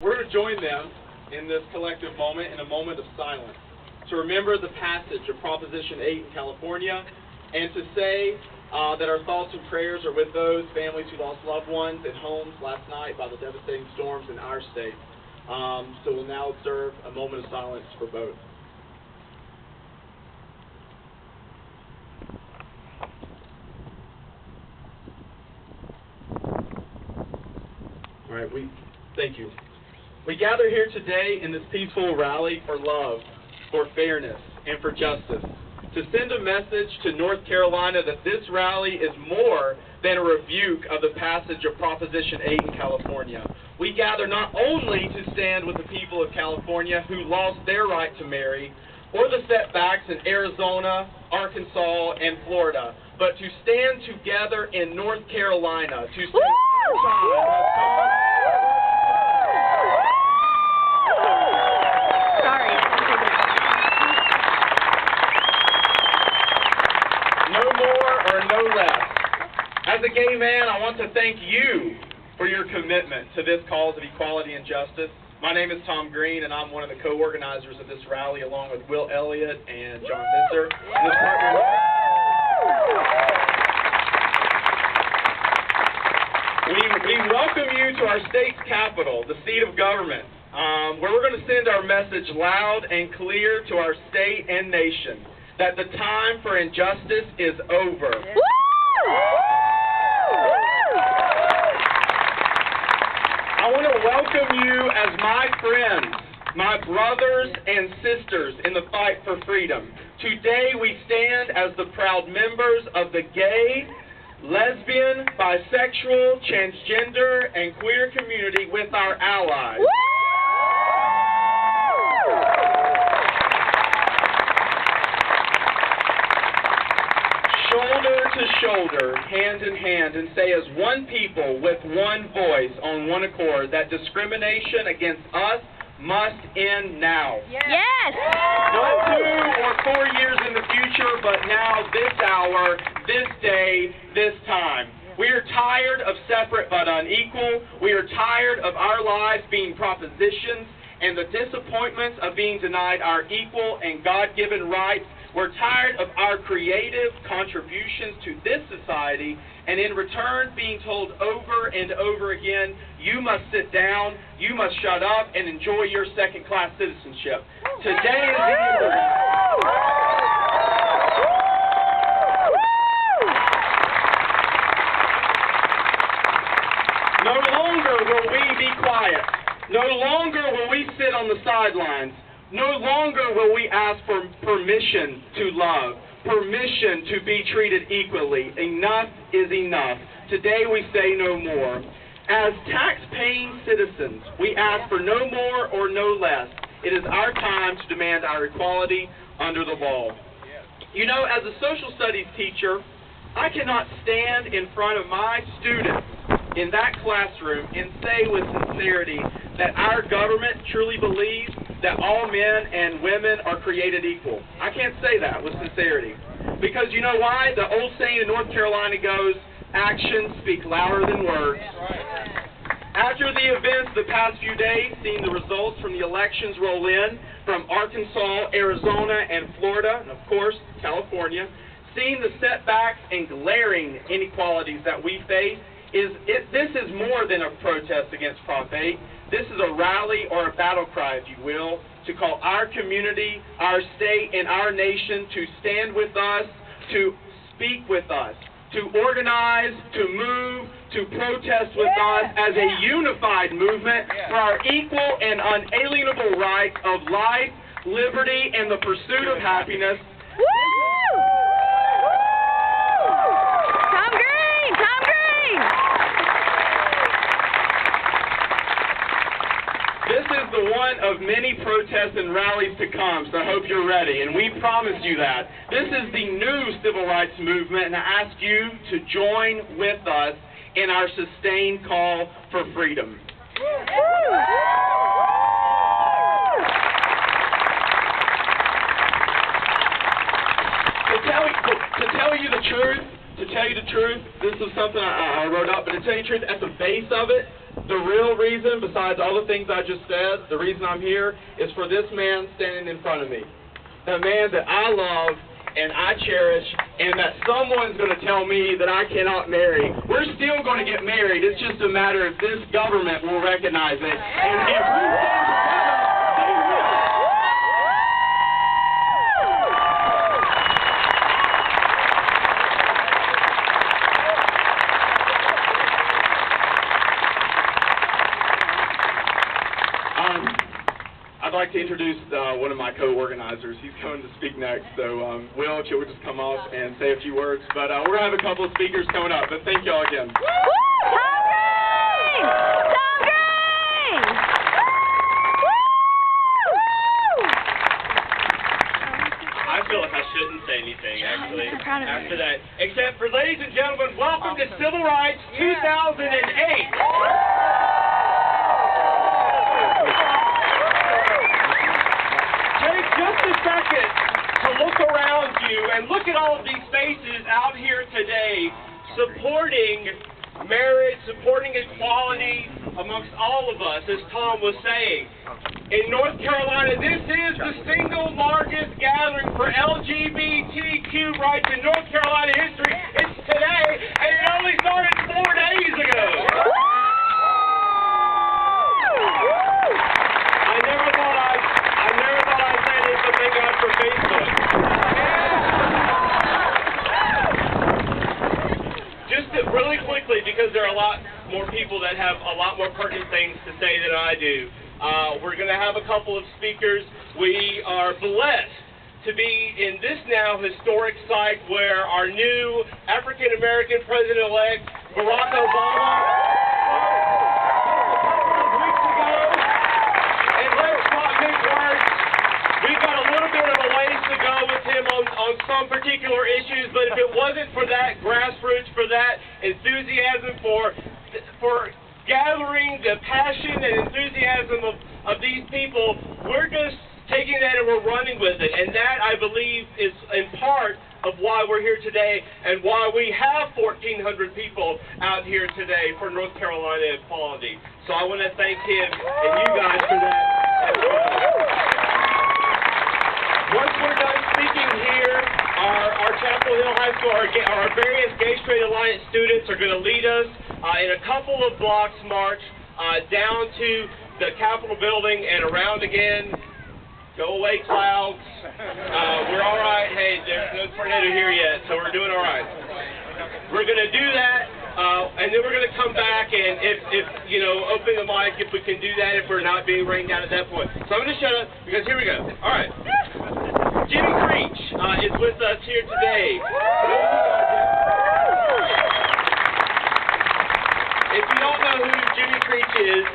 We're going to join them in this collective moment, in a moment of silence, to remember the passage of Proposition 8 in California, and to say that our thoughts and prayers are with those families who lost loved ones and homes last night by the devastating storms in our state. So we'll now observe a moment of silence for both. All right, thank you. We gather here today in this peaceful rally for love, for fairness, and for justice, to send a message to North Carolina that this rally is more than a rebuke of the passage of Proposition 8 in California. We gather not only to stand with the people of California who lost their right to marry, or the setbacks in Arizona, Arkansas, and Florida, but to stand together in North Carolina to say no less. As a gay man, I want to thank you for your commitment to this cause of equality and justice. My name is Tom Greene, and I'm one of the co-organizers of this rally, along with Will Elliott and John Visser. We welcome you to our state's capital, the seat of government, where we're going to send our message loud and clear to our state and nation that the time for injustice is over. I want to welcome you as my friends, my brothers and sisters in the fight for freedom. Today we stand as the proud members of the gay, lesbian, bisexual, transgender, and queer community with our allies. Shoulder to shoulder, hand in hand, and say as one people with one voice on one accord that discrimination against us must end now. Yes! Not 2 or 4 years in the future, but now, this hour, this day, this time. We are tired of separate but unequal. We are tired of our lives being propositions and the disappointments of being denied our equal and God-given rights. We're tired of our creative contributions to this society, and in return being told over and over again, you must sit down, you must shut up, and enjoy your second-class citizenship. Today is the end. No longer will we be quiet. No longer will we sit on the sidelines. No longer will we ask for permission to love, permission to be treated equally. Enough is enough. Today we say no more. As tax-paying citizens, we ask for no more or no less. It is our time to demand our equality under the law. You know, as a social studies teacher, I cannot stand in front of my students in that classroom and say with sincerity that our government truly believes that all men and women are created equal. I can't say that with sincerity. Because you know why? The old saying in North Carolina goes, actions speak louder than words. After the events the past few days, seeing the results from the elections roll in from Arkansas, Arizona, and Florida, and of course, California, seeing the setbacks and glaring inequalities that we face, this is more than a protest against Prop 8. This is a rally or a battle cry, if you will, to call our community, our state, and our nation to stand with us, to speak with us, to organize, to move, to protest with us as a unified movement for our equal and unalienable rights of life, liberty, and the pursuit of happiness. This is the one of many protests and rallies to come, so I hope you're ready, and we promise you that. This is the new civil rights movement, and I ask you to join with us in our sustained call for freedom. To tell you the truth, this is something I wrote up, but to tell you the truth, at the base of it, the real reason, besides all the things I just said, the reason I'm here is for this man standing in front of me. The man that I love and I cherish, and that someone's going to tell me that I cannot marry. We're still going to get married. It's just a matter if this government will recognize it. And if we stand together, they will. I'd like to introduce one of my co-organizers. He's going to speak next. So, Will, if you would just come up and say a few words. But we're going to have a couple of speakers coming up. But thank y'all again. I feel like I shouldn't say anything, actually, after that. Except for, ladies and gentlemen, welcome to Civil Rights 2008. Just a second to look around you and look at all of these faces out here today supporting marriage, supporting equality amongst all of us, as Tom was saying. In North Carolina, this is the single largest gathering for LGBTQ rights in North Carolina history. It's today, and it only started 4 days ago. Thank God for Facebook. Just really quickly, because there are a lot more people that have a lot more pertinent things to say than I do, we're going to have a couple of speakers. We are blessed to be in this now historic site where our new African-American President-elect, Barack Obama, on some particular issues, but if it wasn't for that grassroots, for that enthusiasm, for gathering the passion and enthusiasm of these people, we're just taking that and we're running with it. And that, I believe, is in part of why we're here today and why we have 1,400 people out here today for North Carolina equality. So I want to thank him and you guys for that as well. Once we're done speaking here, our Chapel Hill High School, our various Gay Straight Alliance students are going to lead us in a couple of blocks march down to the Capitol building and around again. Go away, clouds. We're all right. Hey, there's no tornado here yet, so we're doing all right. We're going to do that, and then we're going to come back and, if you know, open the mic if we can do that, if we're not being rained down at that point. So I'm going to shut up, because here we go. All right. Jimmy Creech is with us here today. If you don't know who Jimmy Creech is,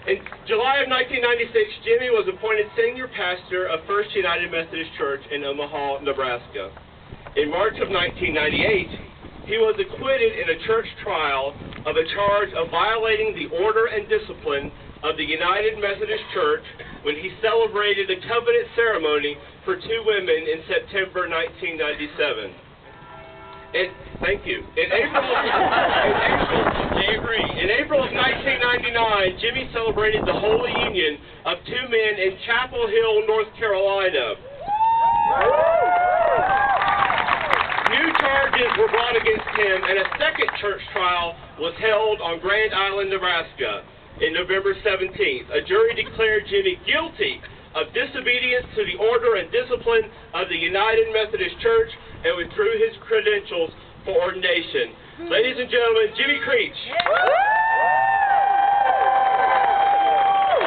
in July of 1996, Jimmy was appointed senior pastor of First United Methodist Church in Omaha, Nebraska. In March of 1998, he was acquitted in a church trial of a charge of violating the order and discipline of the United Methodist Church when he celebrated a covenant ceremony for 2 women in September 1997. Thank you. In April of 1999, Jimmy celebrated the holy union of 2 men in Chapel Hill, North Carolina. New charges were brought against him, and a second church trial was held on Grand Island, Nebraska, in November 17th. A jury declared Jimmy guilty of disobedience to the order and discipline of the United Methodist Church and withdrew his credentials for ordination. Ladies and gentlemen, Jimmy Creech.